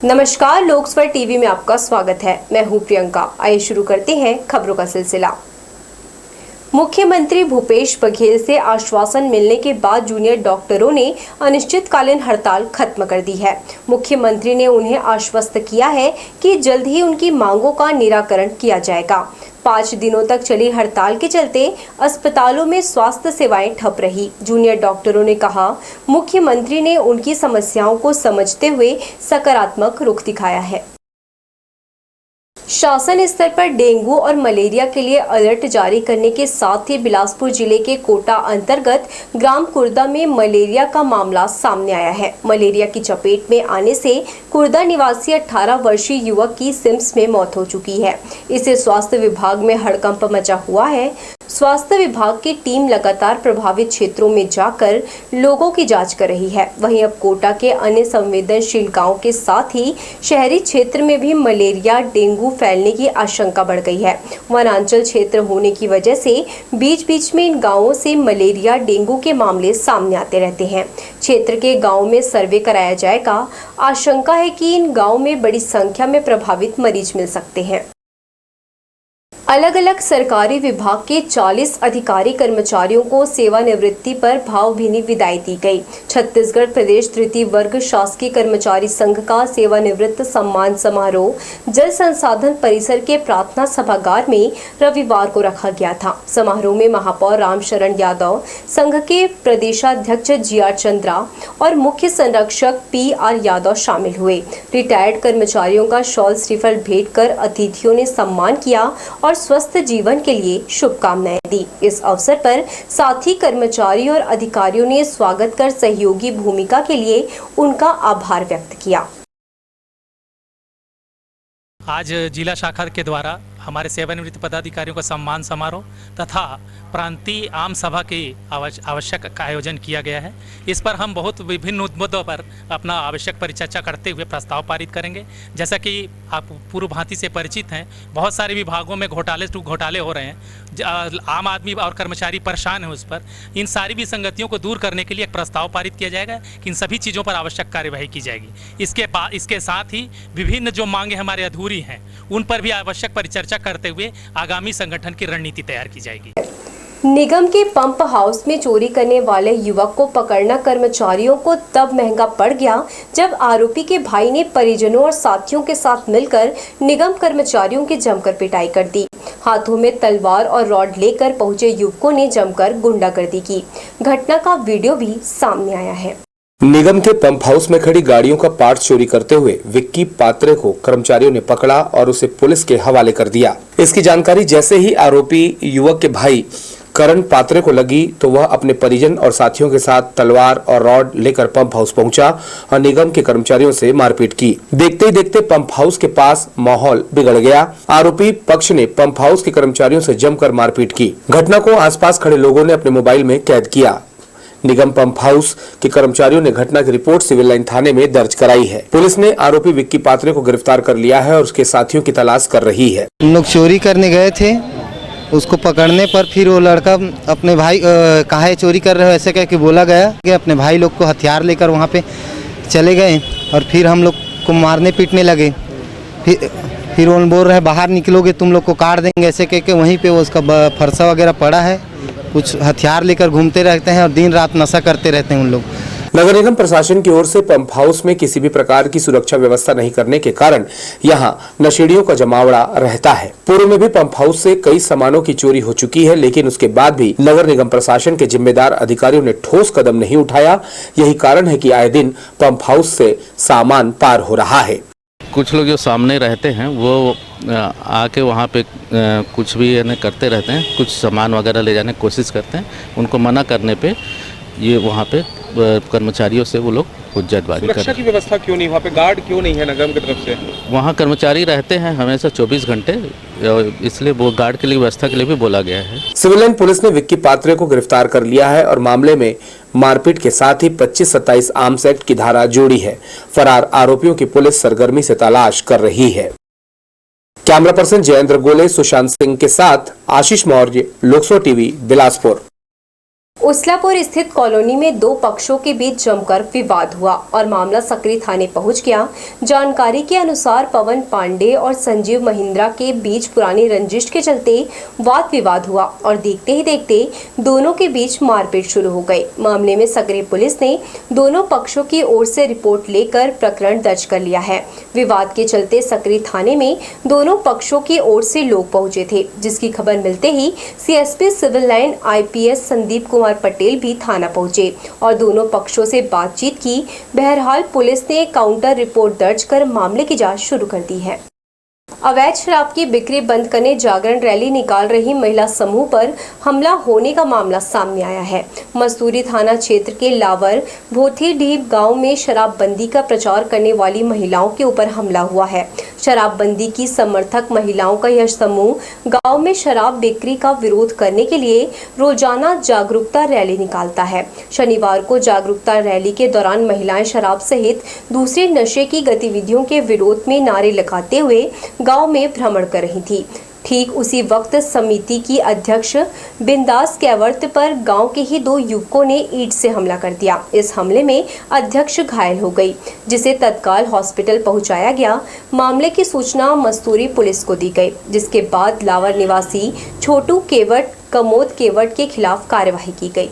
नमस्कार, लोकस्वर टीवी में आपका स्वागत है। मैं हूं प्रियंका। आइए शुरू करते हैं खबरों का सिलसिला। मुख्यमंत्री भूपेश बघेल से आश्वासन मिलने के बाद जूनियर डॉक्टरों ने अनिश्चितकालीन हड़ताल खत्म कर दी है। मुख्यमंत्री ने उन्हें आश्वस्त किया है कि जल्द ही उनकी मांगों का निराकरण किया जाएगा। 5 दिनों तक चली हड़ताल के चलते अस्पतालों में स्वास्थ्य सेवाएं ठप रही। जूनियर डॉक्टरों ने कहा, मुख्यमंत्री ने उनकी समस्याओं को समझते हुए सकारात्मक रुख दिखाया है। शासन स्तर पर डेंगू और मलेरिया के लिए अलर्ट जारी करने के साथ ही बिलासपुर जिले के कोटा अंतर्गत ग्राम कुर्दा में मलेरिया का मामला सामने आया है। मलेरिया की चपेट में आने से कुर्दा निवासी 18 वर्षीय युवक की सिम्स में मौत हो चुकी है। इससे स्वास्थ्य विभाग में हड़कंप मचा हुआ है। स्वास्थ्य विभाग की टीम लगातार प्रभावित क्षेत्रों में जाकर लोगों की जांच कर रही है। वहीं अब कोटा के अन्य संवेदनशील गांवों के साथ ही शहरी क्षेत्र में भी मलेरिया डेंगू फैलने की आशंका बढ़ गई है। वनांचल क्षेत्र होने की वजह से बीच बीच में इन गांवों से मलेरिया डेंगू के मामले सामने आते रहते हैं। क्षेत्र के गांवों में सर्वे कराया जाएगा। आशंका है कि इन गांवों में बड़ी संख्या में प्रभावित मरीज मिल सकते हैं। अलग अलग सरकारी विभाग के 40 अधिकारी कर्मचारियों को सेवानिवृत्ति पर भावभीनी विदाई दी गई। छत्तीसगढ़ प्रदेश तृतीय वर्ग शासकीय कर्मचारी संघ का सेवानिवृत्त सम्मान समारोह जल संसाधन परिसर के प्रार्थना सभागार में रविवार को रखा गया था। समारोह में महापौर रामशरण यादव, संघ के प्रदेशाध्यक्ष GR चंद्रा और मुख्य संरक्षक PR यादव शामिल हुए। रिटायर्ड कर्मचारियों का शॉल श्रीफल भेंट कर अतिथियों ने सम्मान किया और स्वस्थ जीवन के लिए शुभकामनाएं दी। इस अवसर पर साथी कर्मचारी और अधिकारियों ने स्वागत कर सहयोगी भूमिका के लिए उनका आभार व्यक्त किया। आज जिला शाखा के द्वारा हमारे सेवानिवृत्त पदाधिकारियों का सम्मान समारोह तथा प्रांतीय आम सभा की आवश्यक का आयोजन किया गया है। इस पर हम बहुत विभिन्न मुद्दों पर अपना आवश्यक परिचर्चा करते हुए प्रस्ताव पारित करेंगे। जैसा कि आप पूर्व भांति से परिचित हैं, बहुत सारे विभागों में घोटाले हो रहे हैं। आम आदमी और कर्मचारी परेशान हैं उस पर। इन सारी विसंगतियों को दूर करने के लिए एक प्रस्ताव पारित किया जाएगा कि इन सभी चीज़ों पर आवश्यक कार्यवाही की जाएगी। इसके साथ ही विभिन्न जो मांगे हमारे अधूरी हैं उन पर भी आवश्यक परिचर्चा करते हुए आगामी संगठन की रणनीति तैयार की जाएगी। निगम के पंप हाउस में चोरी करने वाले युवक को पकड़ना कर्मचारियों को तब महंगा पड़ गया जब आरोपी के भाई ने परिजनों और साथियों के साथ मिलकर निगम कर्मचारियों की जमकर पिटाई कर दी। हाथों में तलवार और रॉड लेकर पहुंचे युवकों ने जमकर गुंडागर्दी की। घटना का वीडियो भी सामने आया है। निगम के पंप हाउस में खड़ी गाड़ियों का पार्ट चोरी करते हुए विक्की पात्रे को कर्मचारियों ने पकड़ा और उसे पुलिस के हवाले कर दिया। इसकी जानकारी जैसे ही आरोपी युवक के भाई करण पात्रे को लगी तो वह अपने परिजन और साथियों के साथ तलवार और रॉड लेकर पंप हाउस पहुंचा और निगम के कर्मचारियों से मारपीट की। देखते ही देखते पंप हाउस के पास माहौल बिगड़ गया। आरोपी पक्ष ने पंप हाउस के कर्मचारियों से जमकर मारपीट की। घटना को आसपास खड़े लोगों ने अपने मोबाइल में कैद किया। निगम पंप हाउस के कर्मचारियों ने घटना की रिपोर्ट सिविल लाइन थाने में दर्ज कराई है। पुलिस ने आरोपी विक्की पात्रे को गिरफ्तार कर लिया है और उसके साथियों की तलाश कर रही है। हम लोग चोरी करने गए थे, उसको पकड़ने पर फिर वो लड़का अपने भाई काहे चोरी कर रहे हो ऐसे कह के बोला गया कि अपने भाई लोग को हथियार लेकर वहाँ पे चले गए और फिर हम लोग को मारने पीटने लगे। फिर वो बोल रहे बाहर निकलोगे तुम लोग को काट देंगे ऐसे कह के वहीं पे वो उसका फरसा वगैरह पड़ा है। कुछ हथियार लेकर घूमते रहते हैं और दिन रात नशा करते रहते हैं उन लोग। नगर निगम प्रशासन की ओर से पंप हाउस में किसी भी प्रकार की सुरक्षा व्यवस्था नहीं करने के कारण यहां नशेड़ियों का जमावड़ा रहता है। पूर्व में भी पंप हाउस से कई सामानों की चोरी हो चुकी है, लेकिन उसके बाद भी नगर निगम प्रशासन के जिम्मेदार अधिकारियों ने ठोस कदम नहीं उठाया। यही कारण है कि आए दिन पंप हाउस से सामान पार हो रहा है। कुछ लोग जो सामने रहते हैं वो आके वहाँ पे कुछ भी करते रहते हैं, कुछ सामान वगैरह ले जाने की कोशिश करते हैं। उनको मना करने पे ये वहाँ पे कर्मचारियों से वो लोग हुज्जतबाजी करते हैं। सुरक्षा की व्यवस्था क्यों नहीं, वहाँ पे गार्ड क्यों नहीं है निगम की तरफ से? वहाँ कर्मचारी रहते हैं हमेशा 24 घंटे, इसलिए वो गार्ड के लिए व्यवस्था के लिए भी बोला गया है। सिविल लाइन पुलिस ने विक्की पात्रे को गिरफ्तार कर लिया है और मामले में मारपीट के साथ ही 25-27 आर्म्स एक्ट की धारा जोड़ी है। फरार आरोपियों की पुलिस सरगर्मी से तलाश कर रही है। कैमरा पर्सन जयेंद्र गोले, सुशांत सिंह के साथ आशीष मौर्य, लोकसभा टीवी, बिलासपुर। उसलापुर स्थित कॉलोनी में दो पक्षों के बीच जमकर विवाद हुआ और मामला सकरी थाने पहुंच गया। जानकारी के अनुसार पवन पांडे और संजीव महिंद्रा के बीच पुरानी रंजिश के चलते वाद विवाद हुआ और देखते ही देखते दोनों के बीच मारपीट शुरू हो गई। मामले में सकरी पुलिस ने दोनों पक्षों की ओर से रिपोर्ट लेकर प्रकरण दर्ज कर लिया है। विवाद के चलते सकरी थाने में दोनों पक्षों की ओर से लोग पहुंचे थे, जिसकी खबर मिलते ही CSP civil line IPS Sandeep Kumar Patel भी थाना पहुंचे और दोनों पक्षों से बातचीत की। बहरहाल पुलिस ने काउंटर रिपोर्ट दर्ज कर मामले की जांच शुरू कर दी है। अवैध शराब की बिक्री बंद करने जागरण रैली निकाल रही महिला समूह पर हमला होने का मामला सामने आया है। मसूरी थाना क्षेत्र के लावर भोथीडीह गांव में शराबबंदी का प्रचार करने वाली महिलाओं के ऊपर हमला हुआ है। शराबबंदी की समर्थक महिलाओं का यह समूह गांव में शराब बिक्री का विरोध करने के लिए रोजाना जागरूकता रैली निकालता है। शनिवार को जागरूकता रैली के दौरान महिलाएं शराब सहित दूसरे नशे की गतिविधियों के विरोध में नारे लगाते हुए गांव में भ्रमण कर रही थी। ठीक उसी वक्त समिति की अध्यक्ष बिंदास कैवर्त पर गांव के ही दो युवकों ने ईंट से हमला कर दिया। इस हमले में अध्यक्ष घायल हो गई, जिसे तत्काल हॉस्पिटल पहुंचाया गया। मामले की सूचना मसूरी पुलिस को दी गई, जिसके बाद लावर निवासी छोटू केवट कमोद केवट के खिलाफ कार्यवाही की गई।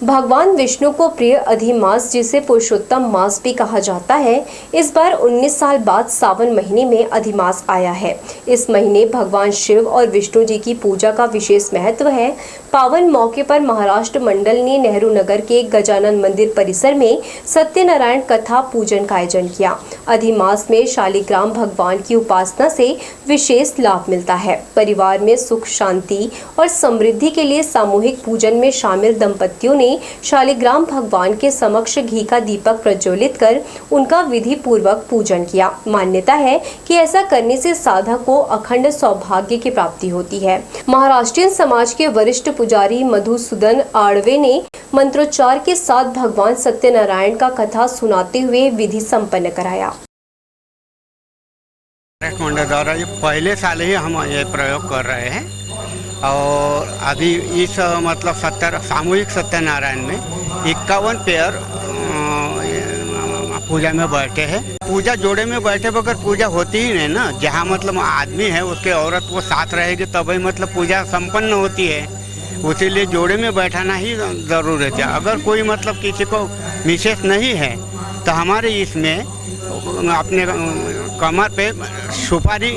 भगवान विष्णु को प्रिय अधिमास, जिसे पुरुषोत्तम मास भी कहा जाता है, इस बार 19 साल बाद सावन महीने में अधिमास आया है। इस महीने भगवान शिव और विष्णु जी की पूजा का विशेष महत्व है। पावन मौके पर महाराष्ट्र मंडल ने नेहरू नगर के गजानन मंदिर परिसर में सत्यनारायण कथा पूजन का आयोजन किया। अधिमास में शालिग्राम भगवान की उपासना से विशेष लाभ मिलता है। परिवार में सुख शांति और समृद्धि के लिए सामूहिक पूजन में शामिल दंपतियों ने शालिग्राम भगवान के समक्ष घी का दीपक प्रज्वलित कर उनका विधि पूर्वक पूजन किया। मान्यता है कि ऐसा करने से साधक को अखंड सौभाग्य की प्राप्ति होती है। महाराष्ट्रीयन समाज के वरिष्ठ पुजारी मधुसूदन आड़वे ने मंत्रोच्चार के साथ भगवान सत्यनारायण का कथा सुनाते हुए विधि संपन्न कराया। मंडल द्वारा ये पहले साल ही हम ये प्रयोग कर रहे हैं और अभी इस मतलब सामूहिक सत्यनारायण में 51 पेयर पूजा में बैठे हैं। पूजा जोड़े में बैठे बगैर पूजा होती ही नहीं ना। जहाँ मतलब आदमी है उसके औरत वो साथ रहेगी तभी मतलब पूजा संपन्न होती है। उसीलिए जोड़े में बैठाना ही जरूर है। अगर कोई मतलब किसी को विशेष नहीं है तो हमारे इसमें अपने कमर पे सुपारी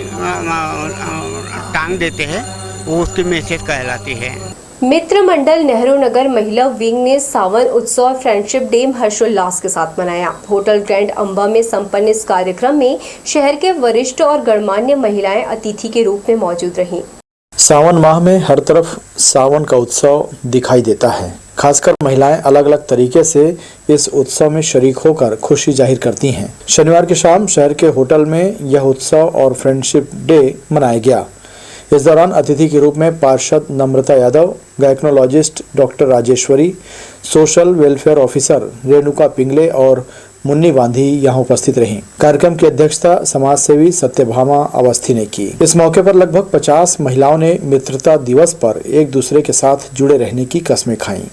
टांग देते हैं, वो उसकी मैसेज कहलाती है। मित्र मंडल नेहरू नगर महिला विंग ने सावन उत्सव और फ्रेंडशिप डे हर्षोल्लास के साथ मनाया। होटल ग्रैंड अंबा में संपन्न इस कार्यक्रम में शहर के वरिष्ठ और गणमान्य महिलाएं अतिथि के रूप में मौजूद रहीं। सावन माह में हर तरफ सावन का उत्सव दिखाई देता है। खासकर महिलाएं अलग अलग तरीके से इस उत्सव में शरीक होकर खुशी जाहिर करती हैं। शनिवार की शाम शहर के होटल में यह उत्सव और फ्रेंडशिप डे मनाया गया। इस दौरान अतिथि के रूप में पार्षद Namrata Yadav, gynecologist doctor Rajeshwari, social welfare officer Renuka Pingle और मुन्नी गांधी यहाँ उपस्थित रहीं। कार्यक्रम की अध्यक्षता समाज सेवी सत्यभामा अवस्थी ने की। इस मौके पर लगभग 50 महिलाओं ने मित्रता दिवस पर एक दूसरे के साथ जुड़े रहने की कस्में खाईं।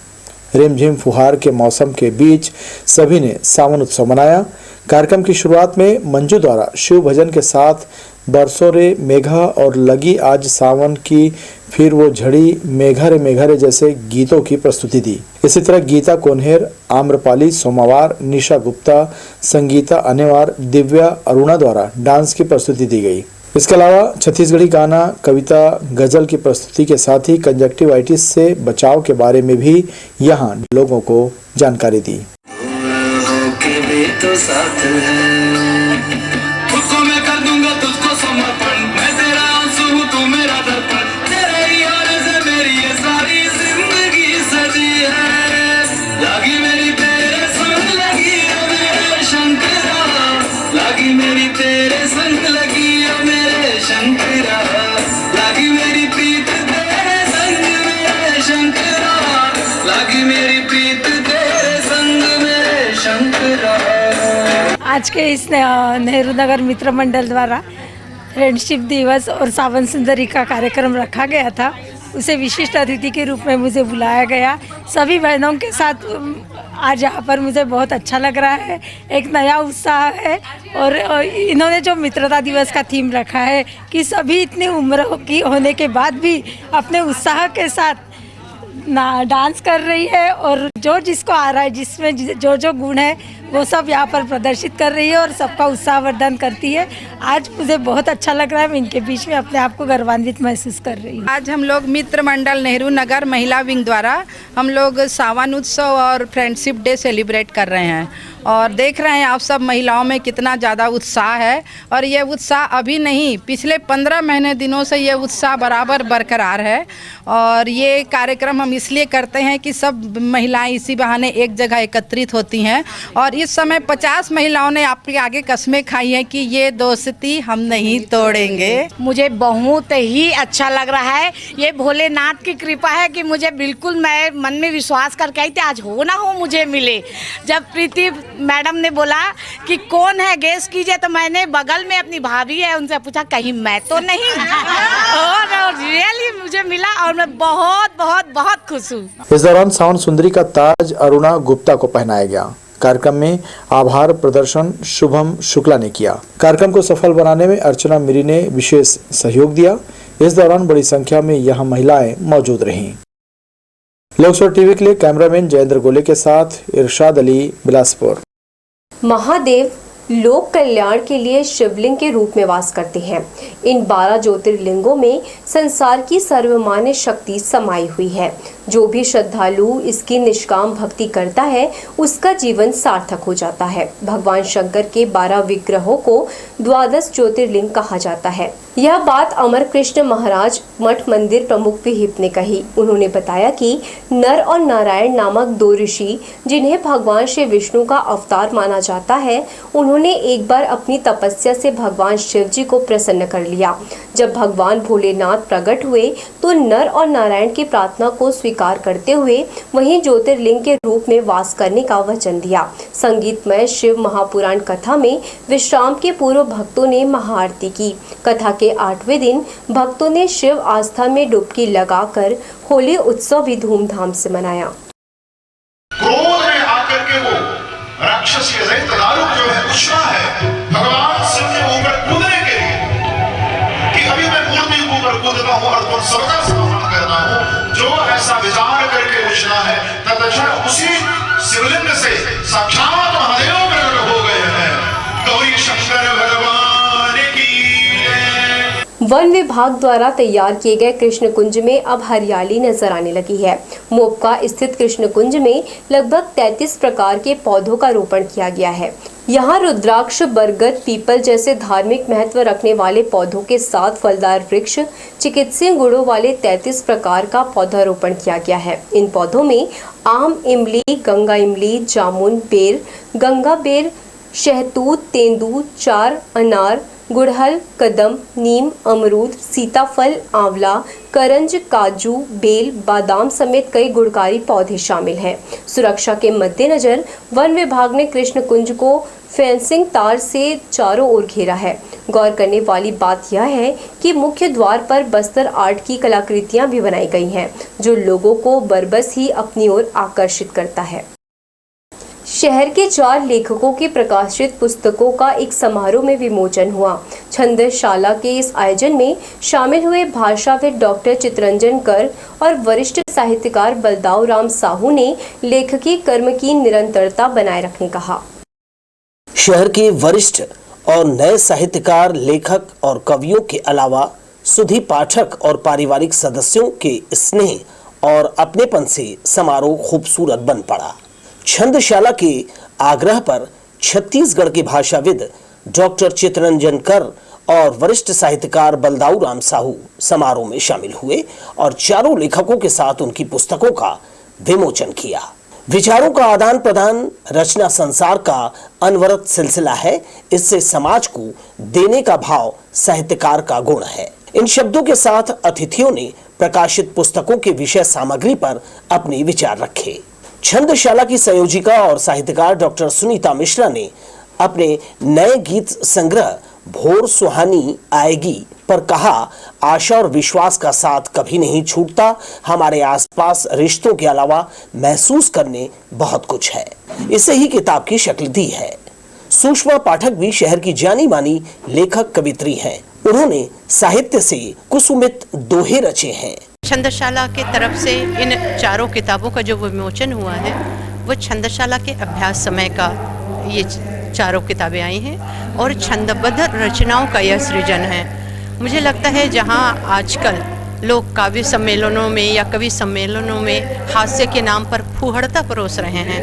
रिमझिम फुहार के मौसम के बीच सभी ने सावन उत्सव मनाया। कार्यक्रम की शुरुआत में मंजू द्वारा शिव भजन के साथ बरसों रे मेघा और लगी आज सावन की, फिर वो झड़ी मेघा रे जैसे गीतों की प्रस्तुति दी। इसी तरह गीता कोन्हेर, आम्रपाली सोमावार, निशा गुप्ता, संगीता अनेवार, दिव्या अरुणा द्वारा डांस की प्रस्तुति दी गई। इसके अलावा छत्तीसगढ़ी गाना, कविता, गजल की प्रस्तुति के साथ ही कंजक्टिवाइटिस से बचाव के बारे में भी यहाँ लोगों को जानकारी दी। आज के इस नेहरू नगर मित्र मंडल द्वारा फ्रेंडशिप दिवस और सावन सुंदरी का कार्यक्रम रखा गया था। उसे विशिष्ट अतिथि के रूप में मुझे बुलाया गया। सभी बहनों के साथ आज यहाँ पर मुझे बहुत अच्छा लग रहा है, एक नया उत्साह है। और इन्होंने जो मित्रता दिवस का थीम रखा है कि सभी इतनी उम्र की होने के बाद भी अपने उत्साह के साथ डांस कर रही है और जो जिसको आ रहा है, जिसमें जो जो गुण है वो सब यहाँ पर प्रदर्शित कर रही है और सबका उत्साहवर्धन करती है। आज मुझे बहुत अच्छा लग रहा है, मैं इनके बीच में अपने आप को गर्वान्वित महसूस कर रही हूँ। आज हम लोग मित्र मंडल नेहरू नगर महिला विंग द्वारा हम लोग सावन उत्सव और फ्रेंडशिप डे सेलिब्रेट कर रहे हैं और देख रहे हैं आप सब महिलाओं में कितना ज़्यादा उत्साह है। और ये उत्साह अभी नहीं, पिछले 15 महीने दिनों से ये उत्साह बराबर बरकरार है। और ये कार्यक्रम हम इसलिए करते हैं कि सब महिलाएं इसी बहाने एक जगह एकत्रित होती हैं। और इस समय 50 महिलाओं ने आपके आगे कस्में खाई हैं कि ये दोस्ती हम नहीं तोड़ेंगे। मुझे बहुत ही अच्छा लग रहा है। ये भोलेनाथ की कृपा है कि मुझे बिल्कुल, मैं मन में विश्वास करके आई थी आज हो ना हो मुझे मिले। जब प्रीति मैडम ने बोला कि कौन है गेस कीजिए, तो मैंने बगल में अपनी भाभी है उनसे पूछा कहीं मैं तो नहीं और रियली मुझे मिला और मैं बहुत बहुत बहुत खुश हूँ। इस दौरान सावन सुंदरी का ताज अरुणा गुप्ता को पहनाया गया। कार्यक्रम में आभार प्रदर्शन शुभम शुक्ला ने किया। कार्यक्रम को सफल बनाने में अर्चना मिरी ने विशेष सहयोग दिया। इस दौरान बड़ी संख्या में यहाँ महिलाएं मौजूद रहीं। लोकसभा टीवी के लिए कैमरामैन जयेंद्र गोले के साथ इरशाद अली, बिलासपुर। महादेव लोक कल्याण के लिए शिवलिंग के रूप में वास करते हैं। इन 12 ज्योतिर्लिंगों में संसार की सर्वमान्य शक्ति समाई हुई है। जो भी श्रद्धालु इसकी निष्काम भक्ति करता है उसका जीवन सार्थक हो जाता है। भगवान शंकर के 12 विग्रहों को 12 ज्योतिर्लिंग कहा जाता है। यह बात अमर कृष्ण महाराज मठ मंदिर प्रमुख विहिप ने कही। उन्होंने बताया कि नर और नारायण नामक 2 ऋषि जिन्हें भगवान श्री विष्णु का अवतार माना जाता है, उन्होंने एक बार अपनी तपस्या से भगवान शिव जी को प्रसन्न कर लिया। जब भगवान भोलेनाथ प्रकट हुए तो नर और नारायण की प्रार्थना को स्वीकार करते हुए वहीं ज्योतिर्लिंग के रूप में वास करने का वचन दिया। संगीतमय शिव महापुराण कथा में विश्राम के पूर्व भक्तों ने महाआरती की। कथा के 8वें दिन भक्तों ने शिव आस्था में डुबकी लगाकर होली उत्सव भी धूमधाम से मनाया। क्रोध में आकर के वो राक्षस के दैत्य दारुक जो है उछला है भगवान शिव के ऊपर कूदने के लिए कि अभी मैं मूर्ति के ऊपर कूदता हूँ और तुम सबका सामना करना हूँ। जो ऐसा विचार करके उछला है तत्क्षण उसी शिवलिंग से साक्षात महादेव प्रकट हो गए हैं। गौरी शंकर भगवान की। वन विभाग द्वारा तैयार किए गए कृष्ण कुंज में अब हरियाली नजर आने लगी है। मोपका स्थित कृष्ण कुंज में लगभग 33 प्रकार के पौधों का रोपण किया गया है। यहाँ रुद्राक्ष, बरगद, पीपल जैसे धार्मिक महत्व रखने वाले पौधों के साथ फलदार वृक्ष, चिकित्सीय गुणों वाले 33 प्रकार का पौधारोपण किया गया है। इन पौधों में आम, इमली, गंगा इमली, जामुन, बेर, गंगा बेर, शहतूत, तेंदू, चार, अनार, गुड़हल, कदम, नीम, अमरूद, सीताफल, आंवला, करंज, काजू, बेल, बादाम समेत कई गुणकारी पौधे शामिल हैं। सुरक्षा के मद्देनजर वन विभाग ने कृष्ण कुंज को फेंसिंग तार से चारों ओर घेरा है। गौर करने वाली बात यह है कि मुख्य द्वार पर बस्तर आर्ट की कलाकृतियां भी बनाई गई हैं, जो लोगों को बरबस ही अपनी ओर आकर्षित करता है। शहर के 4 लेखकों की प्रकाशित पुस्तकों का एक समारोह में विमोचन हुआ। छंदशाला के इस आयोजन में शामिल हुए भाषाविद डॉक्टर चितरंजन कर और वरिष्ठ साहित्यकार बलदाऊ राम साहू ने लेखकी कर्म की निरंतरता बनाए रखने कहा। शहर के वरिष्ठ और नए साहित्यकार, लेखक और कवियों के अलावा सुधी पाठक और पारिवारिक सदस्यों के स्नेह और अपनेपन से समारोह खूबसूरत बन पड़ा। छंदशाला के आग्रह पर छत्तीसगढ़ के भाषाविद डॉक्टर चितरंजन कर और वरिष्ठ साहित्यकार बलदाऊ राम साहू समारोह में शामिल हुए और चारों लेखकों के साथ उनकी पुस्तकों का विमोचन किया। विचारों का आदान प्रदान रचना संसार का अनवरत सिलसिला है। इससे समाज को देने का भाव साहित्यकार का गुण है। इन शब्दों के साथ अतिथियों ने प्रकाशित पुस्तकों के विषय सामग्री पर अपने विचार रखे। छंदशाला की संयोजिका और साहित्यकार डॉक्टर सुनीता मिश्रा ने अपने नए गीत संग्रह भोर सुहानी आएगी, पर कहा आशा और विश्वास का साथ कभी नहीं छूटता। हमारे आसपास रिश्तों के अलावा महसूस करने बहुत कुछ है, इसे ही किताब की शक्ल दी है। सुषमा पाठक भी शहर की जानी मानी लेखक कवित्री हैं। उन्होंने साहित्य से कुसुमित दोहे रचे हैं। छंदशाला के तरफ से इन चारों किताबों का जो विमोचन हुआ है वो छंदशाला के अभ्यास समय का ये चारों किताबें आई हैं और छंदबद्ध रचनाओं का यह सृजन है। मुझे लगता है जहाँ आजकल लोग काव्य सम्मेलनों में या कवि सम्मेलनों में हास्य के नाम पर फूहड़ता परोस रहे हैं,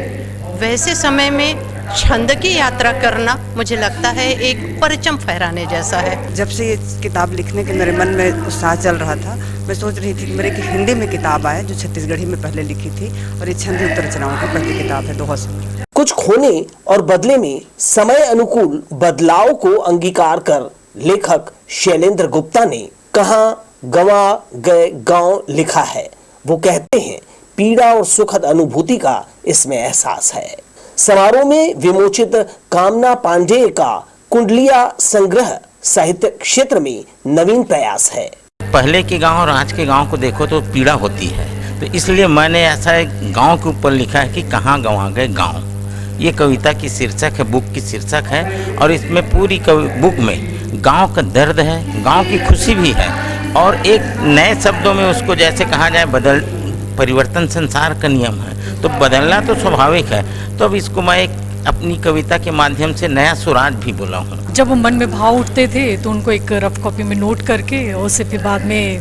वैसे समय में छंद की यात्रा करना मुझे लगता है एक परचम फहराने जैसा है। जब से ये किताब लिखने के मेरे मन में उत्साह चल रहा था, मैं सोच रही थी कि मेरे की हिंदी में किताब आए जो छत्तीसगढ़ी में पहले लिखी थी, और ये छंद रचनाओं की पहली किताब है दोहा संग्रह। कुछ खोने और बदले में समय अनुकूल बदलाव को अंगीकार कर लेखक शैलेंद्र गुप्ता ने कहां गवा गए गांव लिखा है। वो कहते हैं पीड़ा और सुखद अनुभूति का इसमें एहसास है। समारोह में विमोचित कामना पांडेय का कुंडलिया संग्रह साहित्य क्षेत्र में नवीन प्रयास है। पहले के गांव और आज के गांव को देखो तो पीड़ा होती है, तो इसलिए मैंने ऐसा एक गांव के ऊपर लिखा है कि कहाँ गंवा गए गांव। ये कविता की शीर्षक है, बुक की शीर्षक है, और इसमें पूरी बुक में गांव का दर्द है, गांव की खुशी भी है, और एक नए शब्दों में उसको जैसे कहा जाए परिवर्तन संसार का नियम है, तो बदलना तो स्वाभाविक है। तो अब इसको मैं एक अपनी कविता के माध्यम से नया सुराज भी बोला हूँ। जब मन में भाव उठते थे तो उनको एक रफ कॉपी में नोट करके और उसे फिर बाद में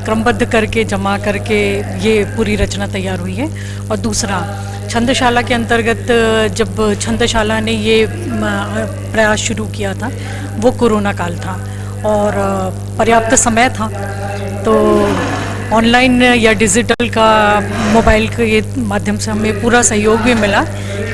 क्रमबद्ध करके जमा करके ये पूरी रचना तैयार हुई है। और दूसरा छंदशाला के अंतर्गत जब छंदशाला ने ये प्रयास शुरू किया था वो कोरोना काल था और पर्याप्त समय था, तो ऑनलाइन या डिजिटल का मोबाइल के माध्यम से हमें पूरा सहयोग भी मिला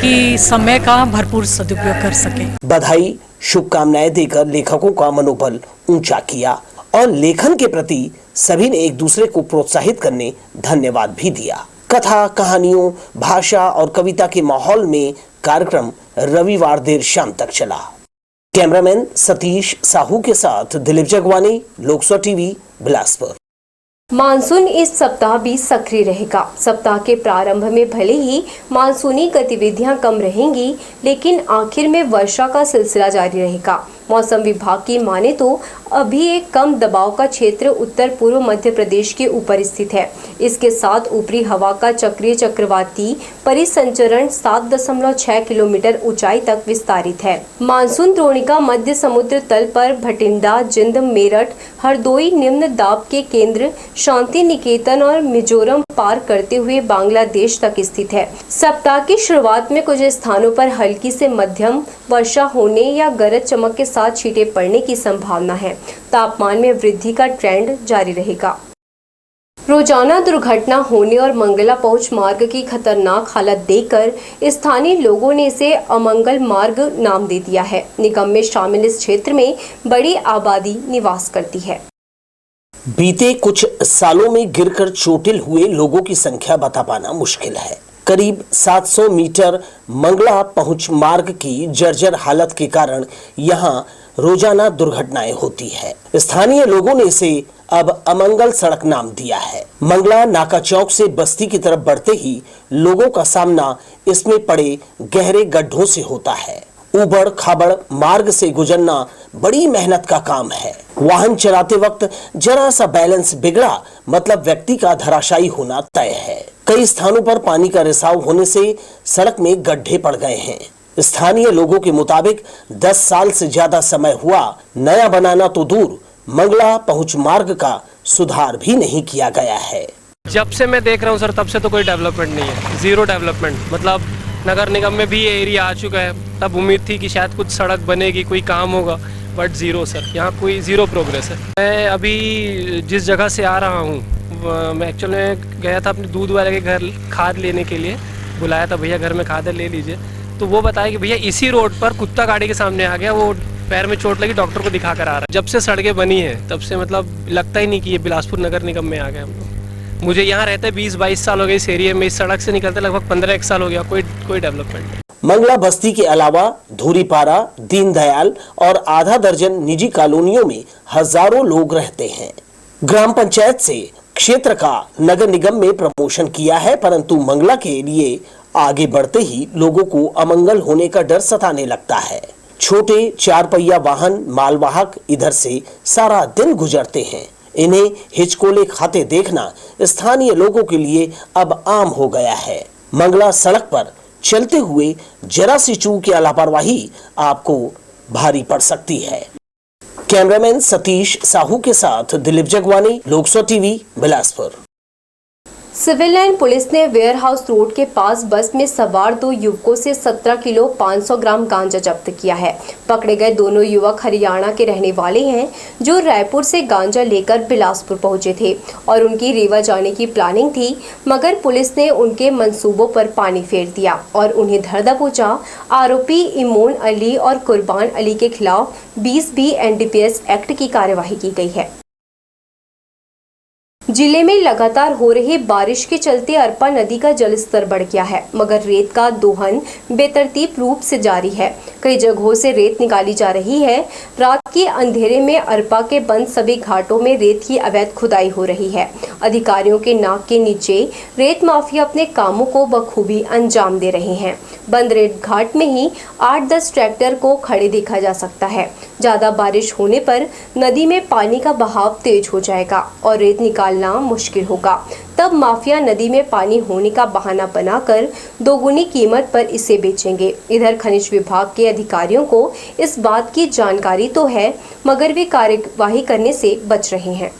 कि समय का भरपूर सदुपयोग कर सके। बधाई शुभकामनाएं देकर लेखकों का मनोबल ऊंचा किया और लेखन के प्रति सभी ने एक दूसरे को प्रोत्साहित करने धन्यवाद भी दिया। कथा, कहानियों, भाषा और कविता के माहौल में कार्यक्रम रविवार देर शाम तक चला। कैमरामैन सतीश साहू के साथ दिलीप जगवानी, लोकसभा टीवी, बिलासपुर। मानसून इस सप्ताह भी सक्रिय रहेगा। सप्ताह के प्रारंभ में भले ही मानसूनी गतिविधियां कम रहेंगी, लेकिन आखिर में वर्षा का सिलसिला जारी रहेगा। मौसम विभाग की माने तो अभी एक कम दबाव का क्षेत्र उत्तर पूर्व मध्य प्रदेश के ऊपर स्थित है। इसके साथ ऊपरी हवा का चक्रीय चक्रवाती परिसंचरण 7.6 किलोमीटर ऊंचाई तक विस्तारित है। मानसून द्रोणिका मध्य समुद्र तल पर भटिंडा, जिंद, मेरठ, हरदोई निम्न दाब के केंद्र, शांति निकेतन और मिजोरम पार करते हुए बांग्लादेश तक स्थित है। सप्ताह की शुरुआत में कुछ स्थानों पर हल्की से मध्यम वर्षा होने या गरज चमक के साथ छींटे पड़ने की संभावना है। तापमान में वृद्धि का ट्रेंड जारी रहेगा। रोजाना दुर्घटना होने और मंगला पहुंच मार्ग की खतरनाक हालत देखकर स्थानीय लोगों ने इसे अमंगल मार्ग नाम दे दिया है। निगम में शामिल इस क्षेत्र में बड़ी आबादी निवास करती है। बीते कुछ सालों में गिरकर चोटिल हुए लोगों की संख्या बता पाना मुश्किल है। करीब 700 मीटर मंगला पहुंच मार्ग की जर्जर हालत के कारण यहां रोजाना दुर्घटनाएं होती है। स्थानीय लोगों ने इसे अब अमंगल सड़क नाम दिया है। मंगला नाका चौक से बस्ती की तरफ बढ़ते ही लोगों का सामना इसमें पड़े गहरे गड्ढों से होता है। उबड़ खाबड़ मार्ग से गुजरना बड़ी मेहनत का काम है। वाहन चलाते वक्त जरा सा बैलेंस बिगड़ा मतलब व्यक्ति का धराशायी होना तय है। कई स्थानों पर पानी का रिसाव होने से सड़क में गड्ढे पड़ गए हैं। स्थानीय लोगों के मुताबिक 10 साल से ज्यादा समय हुआ, नया बनाना तो दूर मंगला पहुंच मार्ग का सुधार भी नहीं किया गया है। जब से मैं देख रहा हूं सर, तब से तो कोई डेवलपमेंट नहीं है। Zero development. मतलब नगर निगम में भी ये एरिया आ चुका है, तब उम्मीद थी कि शायद कुछ सड़क बनेगी, कोई काम होगा, बट जीरो सर, यहाँ कोई जीरो प्रोग्रेस है। मैं अभी जिस जगह से आ रहा हूँ, मैं एक्चुअली गया था अपने दूध वाले के घर खाद लेने के लिए, बुलाया था भैया घर में खाद ले लीजिए, तो वो बताया कि भैया इसी रोड पर कुत्ता गाड़ी के सामने आ गया, वो पैर में चोट लगी, डॉक्टर को दिखा कर आ रहा है। जब से सड़कें बनी है तब से मतलब लगता ही नहीं कि ये बिलासपुर नगर निगम में आ गए हम लोग। मुझे यहाँ रहते 20-22 साल हो गए इस एरिया में, इस सड़क से निकलते लगभग 15 साल हो गया, कोई डेवलपमेंट नहीं। मंगला बस्ती के अलावा धूरीपारा, दीनदयाल और आधा दर्जन निजी कॉलोनियों में हजारों लोग रहते हैं। ग्राम पंचायत से क्षेत्र का नगर निगम में प्रमोशन किया है, परंतु मंगला के लिए आगे बढ़ते ही लोगों को अमंगल होने का डर सताने लगता है। छोटे 4 पहिया वाहन मालवाहक इधर से सारा दिन गुजरते हैं। इन्हें हिचकोले खाते देखना स्थानीय लोगों के लिए अब आम हो गया है। मंगला सड़क पर चलते हुए जरा सी चूक या लापरवाही आपको भारी पड़ सकती है। कैमरामैन सतीश साहू के साथ Dilip Jagwani, Lok Sabha TV, Bilaspur. Civil line police ने वेयर हाउस रोड के पास बस में सवार 2 युवकों से 17 किलो 500 ग्राम गांजा जब्त किया है। पकड़े गए दोनों युवक हरियाणा के रहने वाले हैं, जो रायपुर से गांजा लेकर बिलासपुर पहुंचे थे और उनकी रीवा जाने की प्लानिंग थी, मगर पुलिस ने उनके मंसूबों पर पानी फेर दिया और उन्हें धर दबोचा। आरोपी इमोन अली और कुर्बान अली के खिलाफ 20B NDPS एक्ट की कार्यवाही की गई है। जिले में लगातार हो रही बारिश के चलते अरपा नदी का जलस्तर बढ़ गया है, मगर रेत का दोहन बेतरतीब रूप से जारी है। कई जगहों से रेत निकाली जा रही है। रात के अंधेरे में अरपा के बंद सभी घाटों में रेत की अवैध खुदाई हो रही है। अधिकारियों के नाक के नीचे रेत माफिया अपने कामों को बखूबी अंजाम दे रहे हैं। बंद रेत घाट में ही 8-10 ट्रैक्टर को खड़े देखा जा सकता है। ज्यादा बारिश होने पर नदी में पानी का बहाव तेज हो जाएगा और रेत निकालना मुश्किल होगा। तब माफिया नदी में पानी होने का बहाना बनाकर दोगुनी कीमत पर इसे बेचेंगे। इधर खनिज विभाग के अधिकारियों को इस बात की जानकारी तो है, मगर वे कार्यवाही करने से बच रहे हैं।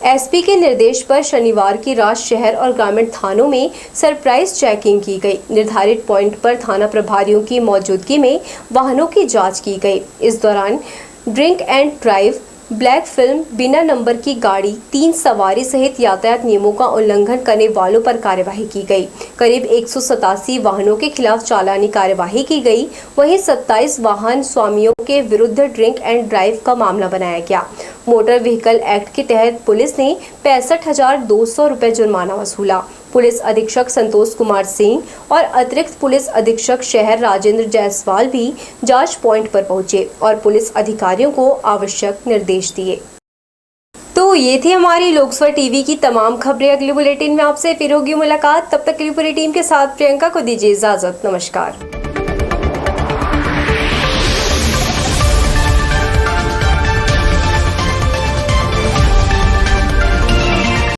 एसपी के निर्देश पर शनिवार की रात शहर और ग्रामीण थानों में सरप्राइज चेकिंग की गई। निर्धारित पॉइंट पर थाना प्रभारियों की मौजूदगी में वाहनों की जांच की गई। इस दौरान drink and drive, black film, बिना नंबर की गाड़ी, 3 सवारी सहित यातायात नियमों का उल्लंघन करने वालों पर कार्यवाही की गई। करीब 187 वाहनों के खिलाफ चालानी कार्यवाही की गई। वहीं 27 वाहन स्वामियों के विरुद्ध ड्रिंक एंड ड्राइव का मामला बनाया गया। मोटर व्हीकल एक्ट के तहत पुलिस ने 65,200 रुपये जुर्माना वसूला। पुलिस अधीक्षक संतोष कुमार सिंह और अतिरिक्त पुलिस अधीक्षक शहर राजेंद्र जायसवाल भी जांच पॉइंट पर पहुंचे और पुलिस अधिकारियों को आवश्यक निर्देश दिए। तो ये थी हमारी लोकसभा टीवी की तमाम खबरें। अगले बुलेटिन में आपसे फिर होगी मुलाकात। तब तक के लिए पूरी टीम के साथ प्रियंका को दीजिए इजाजत। नमस्कार।